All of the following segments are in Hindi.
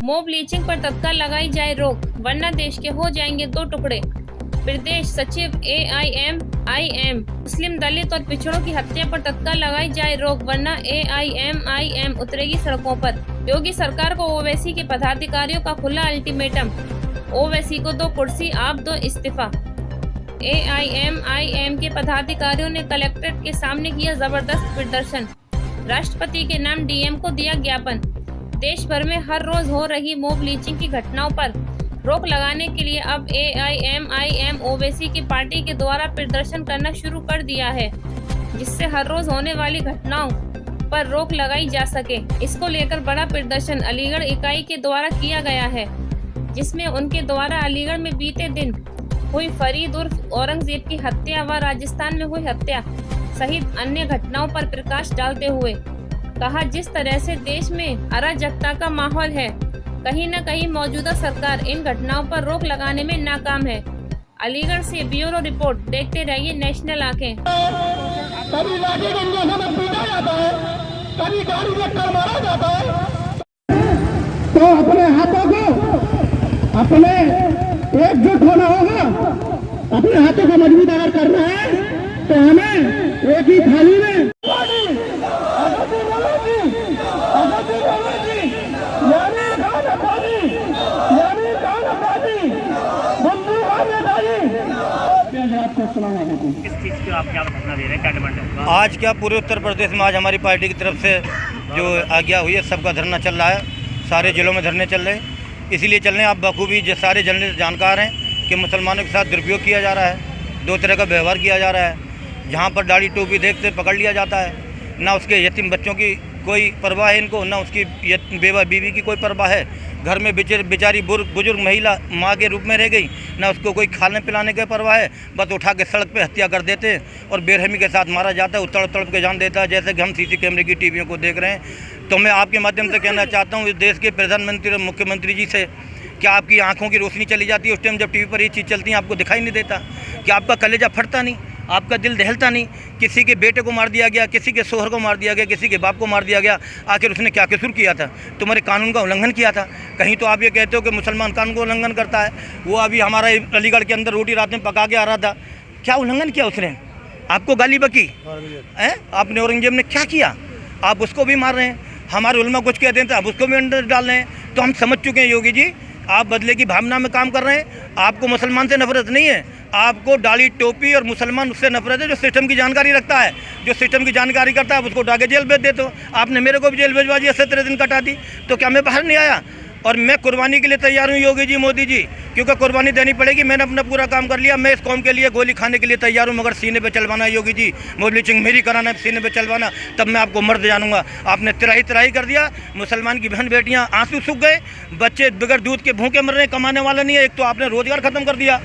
मॉब लीचिंग पर तत्काल लगाई जाए रोक, वरना देश के हो जाएंगे दो टुकड़े। प्रदेश सचिव AIMIM मुस्लिम दलित और पिछड़ों की हत्या पर तत्काल लगाई जाए रोक, वरना AIMIM उतरेगी सड़कों पर। योगी सरकार को ओवैसी के पदाधिकारियों का खुला अल्टीमेटम, ओवैसी को दो कुर्सी, आप दो इस्तीफा। AIMIM के पदाधिकारियों ने कलेक्ट्रेट के सामने किया जबरदस्त प्रदर्शन, राष्ट्रपति के नाम DM को दिया ज्ञापन। देश भर में हर रोज हो रही मॉब लीचिंग की घटनाओं पर रोक लगाने के लिए अब AIMIM ओवैसी की पार्टी के द्वारा प्रदर्शन करना शुरू कर दिया है, जिससे हर रोज होने वाली घटनाओं पर रोक लगाई जा सके। इसको लेकर बड़ा प्रदर्शन अलीगढ़ इकाई के द्वारा किया गया है, जिसमें उनके द्वारा अलीगढ़ में बीते दिन हुई फरीद उर्फ औरंगजेब की हत्या व राजस्थान में हुई हत्या सहित अन्य घटनाओं पर प्रकाश डालते हुए कहा, जिस तरह से देश में अराजकता का माहौल है, कहीं न कहीं मौजूदा सरकार इन घटनाओं पर रोक लगाने में नाकाम है। अलीगढ़ से ब्यूरो रिपोर्ट, देखते रहिए नेशनल आंखें। कभी लाठी डंडे से पीटा जाता है, कभी गाड़ी में टक्कर मारा जाता है, तो अपने हाथों को अपने एकजुट होना होगा। अपने हाथों को मजबूत अगर करना है तो हमें एक ही थाली में किस चीज़ की आप क्या घटना दे रहे हैं, क्या डिमांड है? आज क्या पूरे उत्तर प्रदेश में आज हमारी पार्टी की तरफ से जो आज्ञा हुई है, सबका धरना चल रहा है। सारे जिलों में धरने चल रहे हैं, इसीलिए चल रहे हैं। आप बखूबी सारे जर्नलिस्ट जानकार हैं कि मुसलमानों के साथ दुरुपयोग किया जा रहा है, दो तरह का व्यवहार किया जा रहा है। जहाँ पर दाढ़ी टोपी देखते पकड़ लिया जाता है, ना उसके यतीम बच्चों की कोई परवाह है इनको, ना उसकी बेवा बीवी की कोई परवाह है। घर में बेचारी बुजुर्ग महिला माँ के रूप में रह गई, ना उसको कोई खाने पिलाने की परवाह है, बस उठा के सड़क पे हत्या कर देते हैं और बेरहमी के साथ मारा जाता है, तड़प तड़प के जान देता है, जैसे कि हम CC कैमरे की टीवियों को देख रहे हैं। तो मैं आपके माध्यम से कहना चाहता हूँ इस देश के प्रधानमंत्री और मुख्यमंत्री जी से, क्या आपकी आंखों की रोशनी चली जाती है उस टाइम जब टीवी पर ये चीज़ चलती है, आपको दिखाई नहीं देता? क्या आपका कलेजा फटता नहीं, आपका दिल दहलता नहीं? किसी के बेटे को मार दिया गया, किसी के शोहर को मार दिया गया, किसी के बाप को मार दिया गया, आखिर उसने क्या कसूर किया था? तुम्हारे कानून का उल्लंघन किया था? कहीं तो आप ये कहते हो कि मुसलमान कानून का उल्लंघन करता है। वो अभी हमारा अलीगढ़ के अंदर रोटी रात में पका के आ रहा था, क्या उल्लंघन किया उसने? आपको गाली बकी है, आपने औरंगजेब ने क्या किया? आप उसको भी मार रहे हैं। हमारे उलमा कुछ कहते हैं तो आप उसको भी अंदर डाल रहे हैं। तो हम समझ चुके हैं योगी जी, आप बदले की भावना में काम कर रहे हैं। आपको मुसलमान से नफरत नहीं है, आपको दाढ़ी टोपी और मुसलमान उससे नफरत है जो सिस्टम की जानकारी रखता है, जो सिस्टम की जानकारी करता है, उसको उठा के जेल भेज देते हो। आपने मेरे को भी जेल भेजवा दिया, 17 दिन कटा दी, तो क्या मैं बाहर नहीं आया? और मैं कुर्बानी के लिए तैयार हूँ योगी जी, मोदी जी, क्योंकि कुर्बानी देनी पड़ेगी। मैंने अपना पूरा काम कर लिया, मैं इस कौम के लिए गोली खाने के लिए तैयार हूँ, मगर सीने पे चलवाना है योगी जी, मॉब लीचिंग मेरी कराना है, सीने पे चलवाना, तब मैं आपको मर्द जानूंगा। आपने तिराही कर दिया, मुसलमान की बहन बेटियाँ आंसू सूख गए, बच्चे बगैर दूध के भूखे मर रहे हैं, कमाने वाला नहीं है। एक तो आपने रोजगार खत्म कर दिया,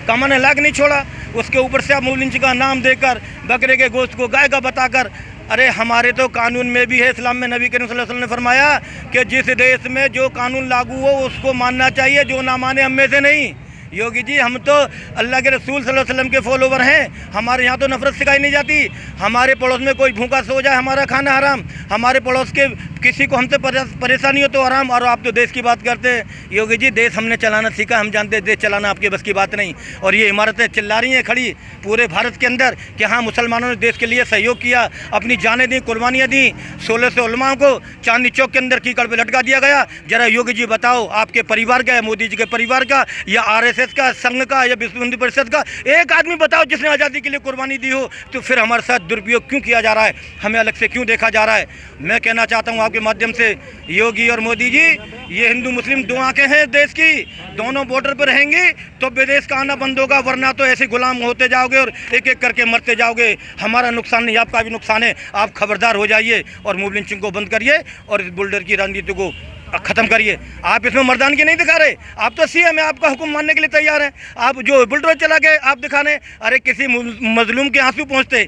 कमाने लायक नहीं छोड़ा, उसके ऊपर से आप मॉब लिंचिंग का नाम देकर बकरे के गोश्त को गाय का बताकर, अरे हमारे तो कानून में भी है, इस्लाम में नबी करीम सल्लल्लाहु अलैहि वसल्लम ने फरमाया कि जिस देश में जो कानून लागू हो उसको मानना चाहिए, जो ना माने हम में से नहीं। योगी जी, हम तो अल्लाह के रसूल सल्लल्लाहु अलैहि वसल्लम के फॉलोवर हैं, हमारे यहाँ तो नफरत सिखाई नहीं जाती। हमारे पड़ोस में कोई भूखा सो जाए हमारा खाना हराम, हमारे पड़ोस के किसी को हमसे परेशानी हो तो आराम। और आप तो देश की बात करते हैं योगी जी, देश हमने चलाना सीखा, हम जानते हैं देश चलाना आपके बस की बात नहीं। और ये इमारतें चिल्ला रही हैं खड़ी पूरे भारत के अंदर कि हाँ मुसलमानों ने देश के लिए सहयोग किया, अपनी जानें दी, कुर्बानियाँ दी। 1600 उलमा को चांदनी चौक के अंदर कीकड़ पे लटका दिया गया। जरा योगी जी बताओ, आपके परिवार का है, मोदी जी के परिवार का, या RSS का, संघ का, या विश्व हिंदू परिषद का एक आदमी बताओ जिसने आज़ादी के लिए कुर्बानी दी हो? तो फिर हमारे साथ दुरुपयोग क्यों किया जा रहा है, हमें अलग से क्यों देखा जा रहा है? मैं कहना चाहता हूँ आपके माध्यम से योगी और मोदी जी, ये हिंदू मुस्लिम दो आंखें हैं देश की, दोनों बॉर्डर पर रहेंगी तो विदेश का आना बंद होगा, वरना तो ऐसे गुलाम होते जाओगे और एक एक करके मरते जाओगे। हमारा नुकसान नहीं, आपका भी नुकसान है। आप खबरदार हो जाइए और मॉब लिंचिंग को बंद करिए और इस बुलडर की राजनीति को ख़त्म करिए। आप इसमें मर्दानगी नहीं दिखा रहे, आप तो CM है, आपका हुक्म मानने के लिए तैयार हैं। आप जो बुलडोजर चला गए आप दिखाने, अरे किसी मजलूम के आंसू पहुँचते,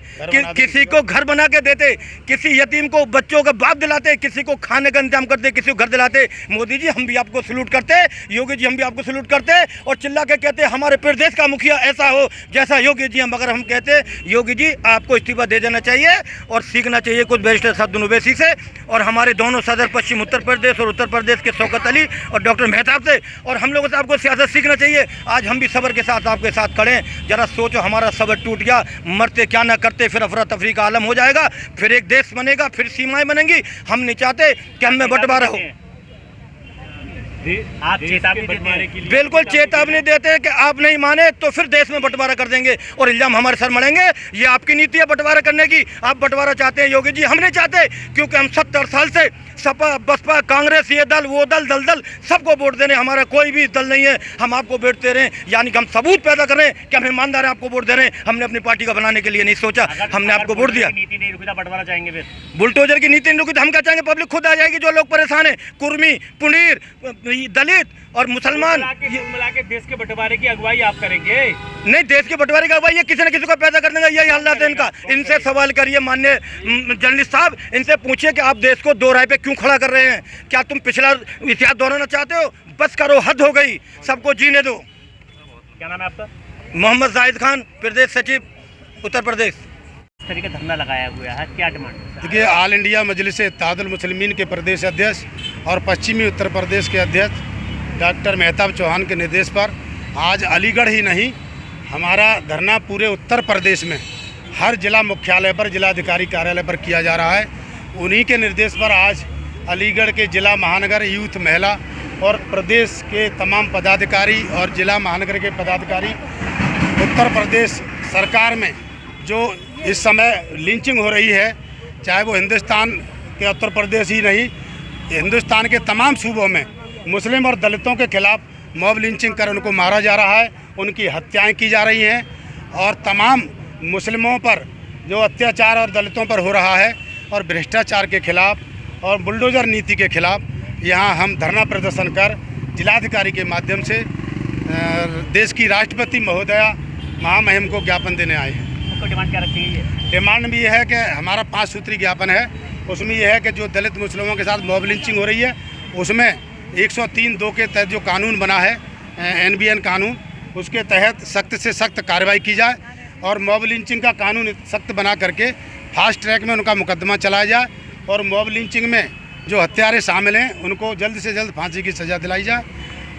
किसी को घर बना के देते, किसी यतीम को बच्चों का बाप दिलाते, किसी को खाने का इंतजाम करते, किसी को घर दिलाते। मोदी जी, हम भी आपको सलूट करते, योगी जी हम भी आपको सलूट करते और चिल्ला के कहते हमारे प्रदेश का मुखिया ऐसा हो जैसा योगी जी। मगर हम कहते योगी जी आपको इस्तीफा दे देना चाहिए और सीखना चाहिए कुछ बैरिस्टर साहब ओवैसी से और हमारे दोनों सदर पश्चिम उत्तर प्रदेश और उत्तर प्रदेश के शौकत अली और डॉक्टर मेहताब से, और हम लोगों से आपको सियासत सीखना चाहिए। आज हम भी सब्र के साथ आपके साथ खड़े हैं। जरा सोचो, हमारा सब्र टूट गया, मरते क्या ना करते, फिर अफरा तफरी का आलम हो जाएगा, फिर एक देश बनेगा, फिर सीमाएं बनेंगी। हम नहीं चाहते कि हमें बंटवारा हो। आप चेतावनी बंटवारे के लिए बिल्कुल चेतावनी देते हैं कि आप नहीं माने तो फिर देश में बंटवारा कर देंगे और इल्जाम हमारे सर मड़ेंगे। ये आपकी नीति है बंटवारा करने की। आप बंटवारा चाहते हैं योगी जी, हम नहीं चाहते, क्योंकि हम 70 साल से सपा बसपा कांग्रेस ये दल वो दल दल सबको वोट दे रहे हैं। हमारा कोई भी दल नहीं है, हम आपको वोट दे रहे हैं, यानी कि हम सबूत पैदा कर रहे हैं कि हम ईमानदार हैं, आपको वोट दे रहे हैं। हमने अपनी पार्टी का बनाने के लिए नहीं सोचा, हमने आपको वोट दिया। नीति नहीं रुकी तो बंटवारा चाहेंगे फिर? बुलडोजर की नीति नहीं रुकी तो हम क्या चाहेंगे? पब्लिक खुद आ जाएगी। जो लोग परेशान हैं, कुर्मी, पुनीर, दलित और मुसलमान, मिला के देश के बंटवारे की अगुवाई आप करेंगे? नहीं, देश के बंटवारे का अगुवाई ये किसी न किसी को पैदा कर देंगे। यही हालात है इनका। इनसे सवाल करिए माननीय जर्नलिस्ट साहब, इनसे पूछिए कि आप देश को 2 राय पे क्यों खड़ा कर रहे हैं? क्या तुम पिछला इतिहास दोहराना चाहते हो? बस करो, हद हो गई, सबको जीने दो। क्या नाम है आपका? मोहम्मद जाहिद खान, प्रदेश सचिव, उत्तर प्रदेश। इस तरीके धरना लगाया हुआ है, क्या डिमांड? देखिए, ऑल इंडिया मजलिस इत्तेहादुल मुस्लिमीन के प्रदेश अध्यक्ष और पश्चिमी उत्तर प्रदेश के अध्यक्ष डॉक्टर मेहताब चौहान के निर्देश पर आज अलीगढ़ ही नहीं, हमारा धरना पूरे उत्तर प्रदेश में हर जिला मुख्यालय पर, जिलाधिकारी कार्यालय पर किया जा रहा है। उन्हीं के निर्देश पर आज अलीगढ़ के जिला महानगर यूथ महिला और प्रदेश के तमाम पदाधिकारी और जिला महानगर के पदाधिकारी उत्तर प्रदेश सरकार में जो इस समय लिंचिंग हो रही है, चाहे वो हिंदुस्तान के उत्तर प्रदेश ही नहीं, हिंदुस्तान के तमाम सूबों में मुस्लिम और दलितों के खिलाफ मॉब लिंचिंग कर उनको मारा जा रहा है, उनकी हत्याएं की जा रही हैं, और तमाम मुस्लिमों पर जो अत्याचार और दलितों पर हो रहा है और भ्रष्टाचार के खिलाफ और बुलडोजर नीति के खिलाफ यहाँ हम धरना प्रदर्शन कर जिलाधिकारी के माध्यम से देश की राष्ट्रपति महोदया महामहिम को ज्ञापन देने आए हैं। आपको डिमांड क्या रखी है? डिमांड भी ये है कि हमारा 5 सूत्री ज्ञापन है, उसमें यह है कि जो दलित मुस्लिमों के साथ मॉब लिंचिंग हो रही है उसमें 103(2) के तहत जो कानून बना है, NBN कानून, उसके तहत सख्त से सख्त कार्रवाई की जाए और मॉब लिंचिंग का कानून सख्त बना करके फास्ट ट्रैक में उनका मुकदमा चलाया जाए और मॉब लिंचिंग में जो हत्यारे शामिल हैं उनको जल्द से जल्द फांसी की सज़ा दिलाई जाए।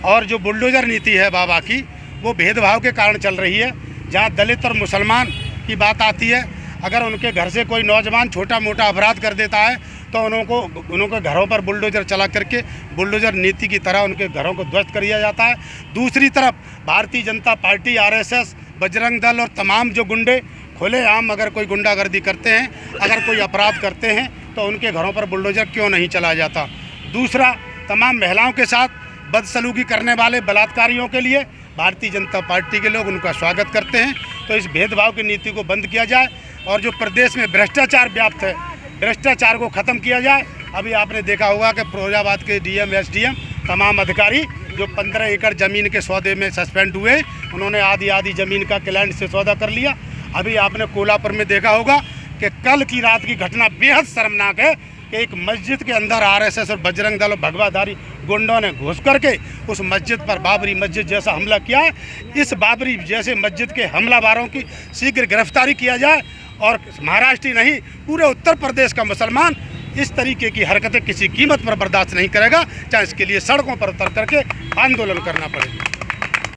और जो बुलडोजर नीति है बाबा की, वो भेदभाव के कारण चल रही है। जहाँ दलित और मुसलमान की बात आती है, अगर उनके घर से कोई नौजवान छोटा मोटा अपराध कर देता है तो उनको घरों पर बुलडोजर चला करके बुलडोजर नीति की तरह उनके घरों को ध्वस्त कर दिया जाता है। दूसरी तरफ भारतीय जनता पार्टी, RSS, बजरंग दल और तमाम जो गुंडे खुलेआम अगर कोई गुंडागर्दी करते हैं, अगर कोई अपराध करते हैं तो उनके घरों पर बुलडोजर क्यों नहीं चलाया जाता। दूसरा, तमाम महिलाओं के साथ बदसलूकी करने वाले बलात्कारियों के लिए भारतीय जनता पार्टी के लोग उनका स्वागत करते हैं। तो इस भेदभाव की नीति को बंद किया जाए और जो प्रदेश में भ्रष्टाचार व्याप्त है, भ्रष्टाचार को ख़त्म किया जाए। अभी आपने देखा होगा कि फिरोजाबाद के DM, SDM तमाम अधिकारी जो 15 एकड़ ज़मीन के सौदे में सस्पेंड हुए, उन्होंने आधी ज़मीन का क्लाइंट से सौदा कर लिया। अभी आपने कोल्हापुर में देखा होगा कि कल की रात की घटना बेहद शर्मनाक है कि एक मस्जिद के अंदर RSS और बजरंग दल और भगवाधारी गुंडों ने घुस करके उस मस्जिद पर, बाबरी मस्जिद जैसा हमला किया है। इस बाबरी जैसे मस्जिद के हमलावारों की शीघ्र गिरफ्तारी किया जाए और महाराष्ट्र ही नहीं, पूरे उत्तर प्रदेश का मुसलमान इस तरीके की हरकतें किसी कीमत पर बर्दाश्त नहीं करेगा, चाहे इसके लिए सड़कों पर उतर करके आंदोलन करना पड़े।